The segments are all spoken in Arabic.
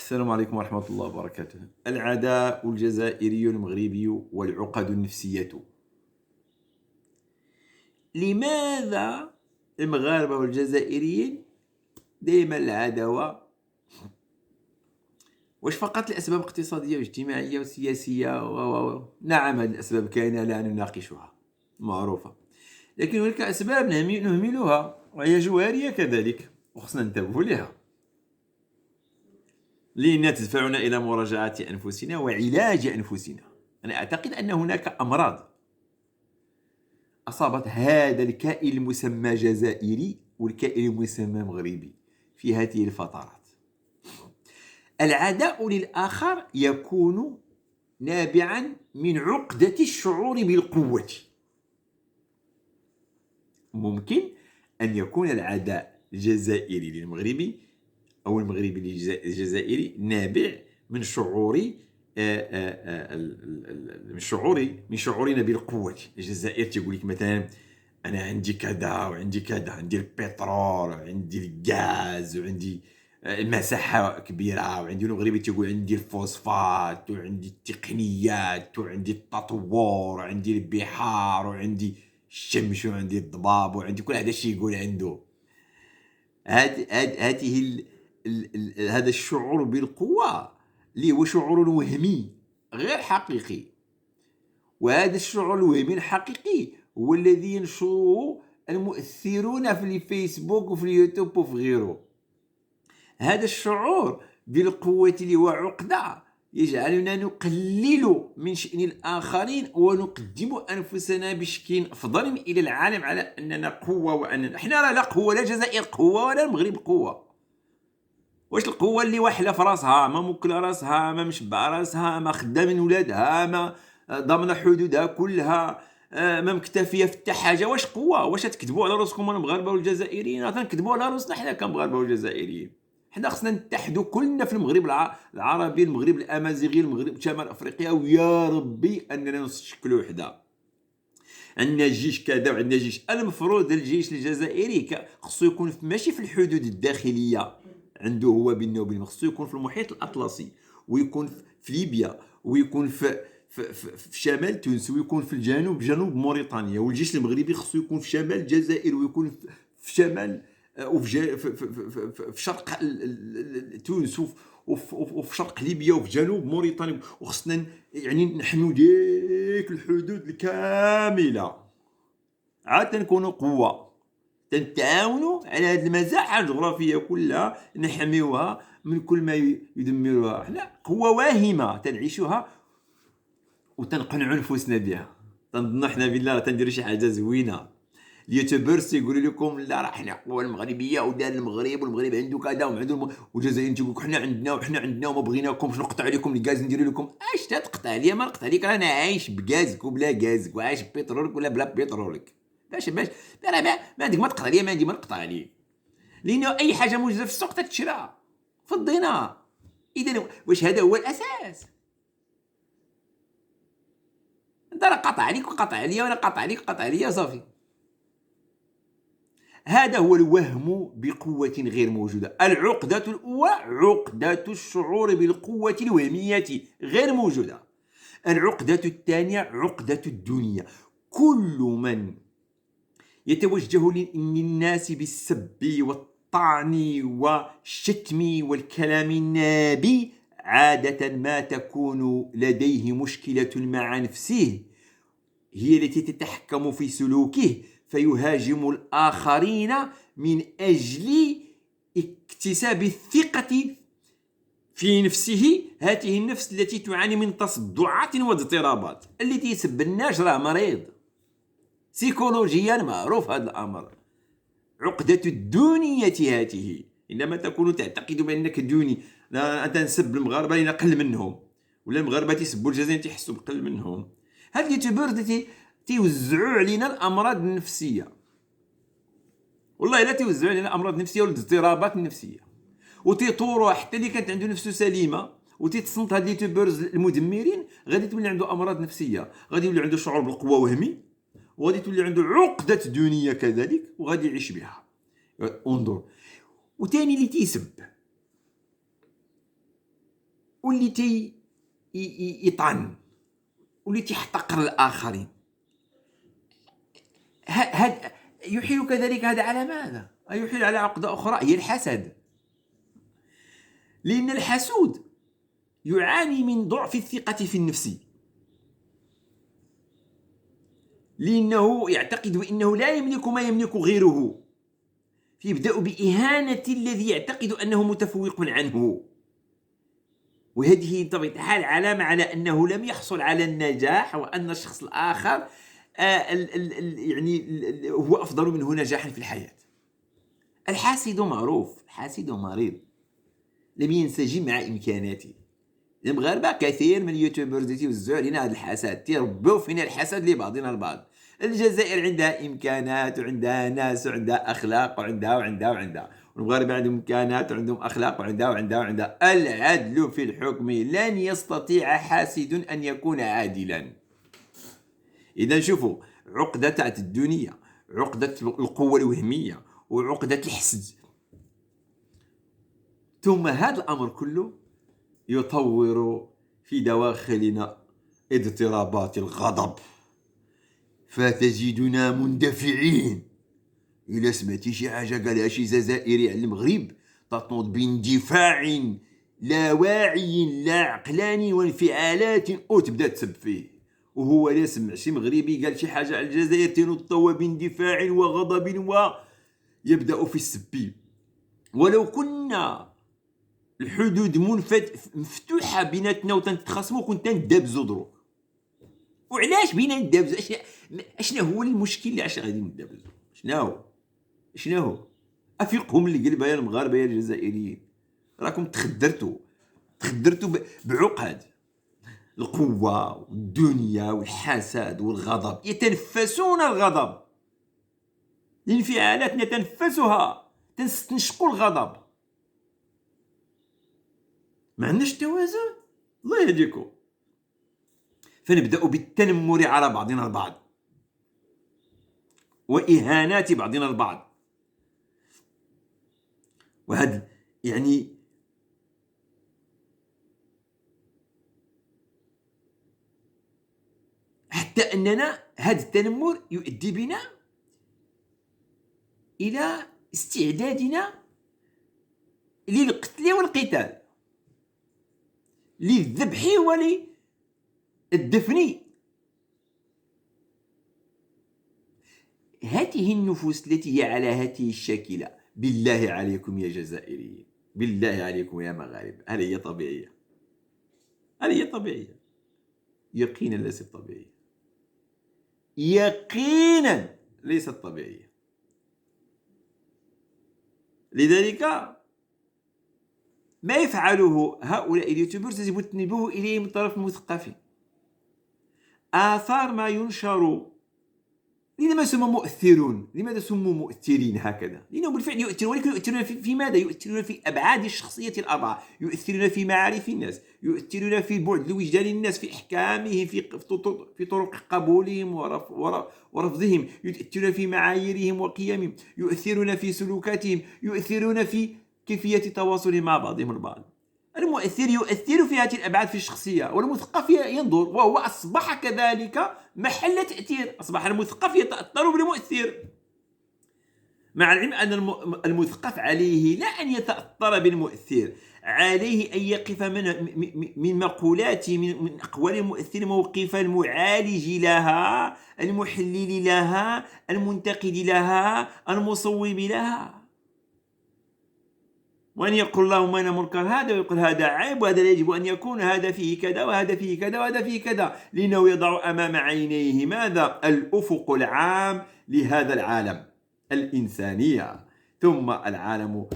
السلام عليكم ورحمة الله وبركاته. العداء الجزائري المغربي والعقد النفسية. لماذا المغاربة والجزائريين دائما العداوة؟ واش فقط لأسباب اقتصادية واجتماعية وسياسية نعم، هذه الأسباب كائنة لا نناقشها، معروفة، لكن هناك أسباب نهملها وهي جوهرية كذلك وخصنا ننتبه لها، لأنها تدفعنا إلى مراجعة أنفسنا وعلاج أنفسنا. أنا أعتقد أن هناك أمراض أصابت هذا الكائن المسمى جزائري والكائن المسمى مغربي في هذه الفترات. العداء للآخر يكون نابعا من عقدة الشعور بالقوة. ممكن أن يكون العداء الجزائري للمغربي أو المغربي للجزائري نابع من من شعورنا بالقوة. الجزائر تقول لك مثلا أنا عندي كذا وعندي كذا، عندي البترول وعندي الغاز وعندي المساحة كبيرة، وعندي المغربي تقول عندي الفوسفات وعندي التقنيات وعندي التطور وعندي البحار وعندي الشمس وعندي الضباب وعندي كل هذا الشيء يقول عنده. هذا الشعور بالقوة اللي هو شعور وهمي غير حقيقي، وهذا الشعور الوهمي الحقيقي هو الذي ينشره المؤثرون في الفيسبوك وفي اليوتيوب وفي غيره. هذا الشعور بالقوة اللي هو عقدة يجعلنا نقلل من شأن الآخرين ونقدم أنفسنا بشكل أفضل إلى العالم على أننا قوة، وأننا إحنا لا قوة، لا الجزائر قوة ولا المغرب قوة. واش القوة اللي واحلة في راسها، ما موكلة راسها، ما مشبع راسها، ما خدامة من ولادها، ما ضامنة حدودها كلها، ما مكتفية في حتى حاجة؟ واش قوة؟ واش تكذبوا على راسكم المغاربة والجزائريين؟ تنكذبوا على راسنا حنا كمغاربة والجزائريين. حنا خصنا نتحدوا كلنا في المغرب العربي، المغرب الامازيغي، المغرب شمال افريقيا، ويا ربي اننا نشكلوا وحده. عندنا جيش كذا وعندنا جيش. المفروض الجيش الجزائري خصو يكون ماشي في الحدود الداخليه عنده هو بينه وبين، خصو يكون في المحيط الاطلسي، ويكون في ليبيا، ويكون في شمال تونس، ويكون في جنوب موريتانيا. والجيش المغربي خصو يكون في شمال الجزائر، ويكون في شمال وفي شرق تونس، وفي شرق ليبيا، وفي جنوب موريتانيا. وخصنا يعني نحميو ديك الحدود الكامله عاد تنكونوا قوه، تنتعاونوا على هذه المساحه الجغرافيه كلها نحميوها من كل ما يدمرها. احنا قوه واهمه تنعيشها وتنقنعوا نفوسنا بها، تنظنوا حنا بالله تنديروا شي حاجه زوينه. اليوتيوبرز يقولوا لكم لا راه حنا قوه المغربيه ودار المغرب، والمغرب عنده كذا وعنده والجزائر تقول لك حنا عندنا وما بغيناكمش، نقطع عليكم الغاز، نديروا لكم اش تقطع عليا؟ ما نقطع عليك، رانا عايش بغازك وبلا غازك، وعايش ببترولك ولا بلا بترولك. باش ما عندك ما تقطع عليا، ما عندي ما نقطع عليك، لانه اي حاجه موجوده في السوق تتشرى فضينا. اذا واش هذا هو الاساس؟ انت راه قطع عليك وقطع عليا، وانا قطع عليك وقطع عليا، صافي. هذا هو الوهم بقوة غير موجودة. العقدة الأولى عقدة الشعور بالقوة الوهمية غير موجودة. العقدة الثانية عقدة الدنيا. كل من يتوجه للناس بالسب والطعن والشتم والكلام النابي عادة ما تكون لديه مشكلة مع نفسه هي التي تتحكم في سلوكه، فيهاجم الآخرين من أجل اكتساب الثقة في نفسه. هذه النفس التي تعاني من تصدعات واضطرابات. التي يسب الناس راه مريض سيكولوجيا، معروف هذا الأمر. عقدة الدونية هذه، إنما تكون تعتقد بأنك دوني، أنت نسب المغاربة لأن أقل منهم، ولا المغاربة تيسبوا الجزائر تيحسوا بقل منهم. هاد اليوتيوبرز تيوزعوا علينا الامراض النفسيه، والله لا تيوزعوا علينا الامراض النفسيه والاضطرابات النفسيه، وتيطوروا حتى اللي كانت عنده نفسه سليمه وتيتصنت. هاد اليوتيوبرز المدمرين غادي تولي عنده امراض نفسيه، غادي يولي عنده شعور بالقوه وهمي، وغادي تولي عنده عقده دونيه كذلك، وغادي يعيش بها. انظر. وثاني اللي تيسب واللي يطعن واللي تيحتقر الآخرين. هاد يحيل كذلك هذا على ماذا؟ يحيل على عقدة أخرى هي الحسد، لأن الحسود يعاني من ضعف الثقة في النفس، لأنه يعتقد بأنه لا يملك ما يملك غيره، فيبدأ بإهانة الذي يعتقد أنه متفوق عنه، وهذه بطبيعة الحال علامة على أنه لم يحصل على النجاح، وأن الشخص الآخر يعني هو أفضل منه نجاحا في الحياة. الحاسد معروف، الحاسد مريض لم ينسجم مع إمكاناته. المغاربة كثير من اليوتيوبرز تيوزعوا علينا هذا الحسد، تيربوا فينا الحسد لبعضنا البعض. الجزائر عندها إمكانات وعندها ناس وعندها أخلاق وعندها والمغاربة عندهم إمكانات وعندهم أخلاق وعندها. العدل في الحكم، لن يستطيع حاسد أن يكون عادلا. إذا شوفوا، عقدة تاعت الدنيا، عقدة القوة الوهمية، وعقدة الحسد، ثم هذا الأمر كله يطور في دواخلنا اضطرابات الغضب، فتجدنا مندفعين. إلا سمعتي شي حاجة قالها شي جزائري على المغرب تنوض باندفاع لا واعي لا عقلاني وانفعالات وتبدا تسب فيه، وهو لا سمع شي مغربي قال شي حاجة على الجزائر تنوض توا باندفاع وغضب ويبدأ في السب. ولو كنا الحدود مفتوحة بيناتنا وتنتخاصموا كنت ندابزو دروك. وعلاش بينا ندابزو؟ اشنا هو المشكل اللي علاش غادي ندابزو؟ شنو هو؟ افيقهم القلب يا المغاربه يا الجزائريين، راكم تخدرتوا بعقد القوه والدنيا والحسد والغضب، يتنفسون الغضب، الانفعالات نتنفسها، تنشقوا الغضب، ما عندناش توازن. الله يهديكم. فنبدأ بالتنمر على بعضنا البعض وإهانات بعضنا البعض، وهذا يعني حتى أننا هذا التنمر يؤدي بنا إلى استعدادنا للقتل والقتال، للذبح وللدفن. هذه النفوس التي هي على هذه الشاكلة، بالله عليكم يا جزائريين، بالله عليكم يا مغاربة، هل هي طبيعية؟ هل هي طبيعية؟ يقينا ليست طبيعية، يقينا ليست طبيعية. لذلك ما يفعله هؤلاء اليوتيوبرز يجب التنبيه إليه من طرف المثقفين. آثار ما ينشر، لماذا سموا مؤثرون؟ لماذا سموا مؤثرين هكذا؟ لأنهم بالفعل يؤثرون، ولكن يؤثرون في ماذا؟ يؤثرون في أبعاد الشخصية الأربعة، يؤثرون في معارف الناس، يؤثرون في بعد وجدان الناس، في إحكامهم، في طرق قبولهم ورفضهم، يؤثرون في معاييرهم وقيمهم، يؤثرون في سلوكاتهم، يؤثرون في كيفية تواصلهم مع بعضهم البعض. المؤثر يؤثر في هذه الأبعاد في الشخصية، والمثقف ينظر، وهو أصبح كذلك محل تأثير. أصبح المثقف يتأثر بالمؤثر، مع العلم أن المثقف عليه لا أن يتأثر بالمؤثر، عليه أن يقف من مقولات من أقوال المؤثر موقف المعالج لها، المحلل لها، المنتقد لها، المصوب لها، وأن يقول اللهم أنا منكر هذا، ويقول هذا عيب، وهذا لا يجب أن يكون، هذا فيه كذا وهذا فيه كذا وهذا فيه كذا، لأنه يضع أمام عينيه ماذا؟ الأفق العام لهذا العالم، الإنسانية، ثم العالم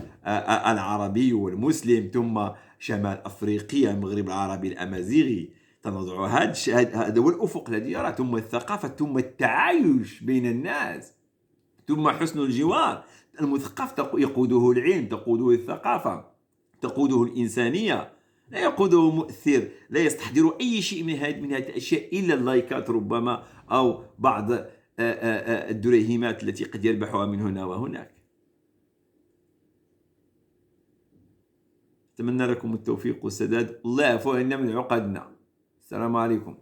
العربي والمسلم، ثم شمال أفريقيا، المغرب العربي الأمازيغي، تنضع هذا هو الأفق الذي يرى، ثم الثقافة، ثم التعايش بين الناس، ثم حسن الجوار. المثقف يقوده العلم، تقوده الثقافة، تقوده الإنسانية، لا يقوده مؤثر لا يستحضر أي شيء من هذه الأشياء إلا اللايكات ربما، أو بعض الدريهمات التي قد يربحها من هنا وهناك. أتمنى لكم التوفيق والسداد. الله يعفو عنا من عقدنا. السلام عليكم.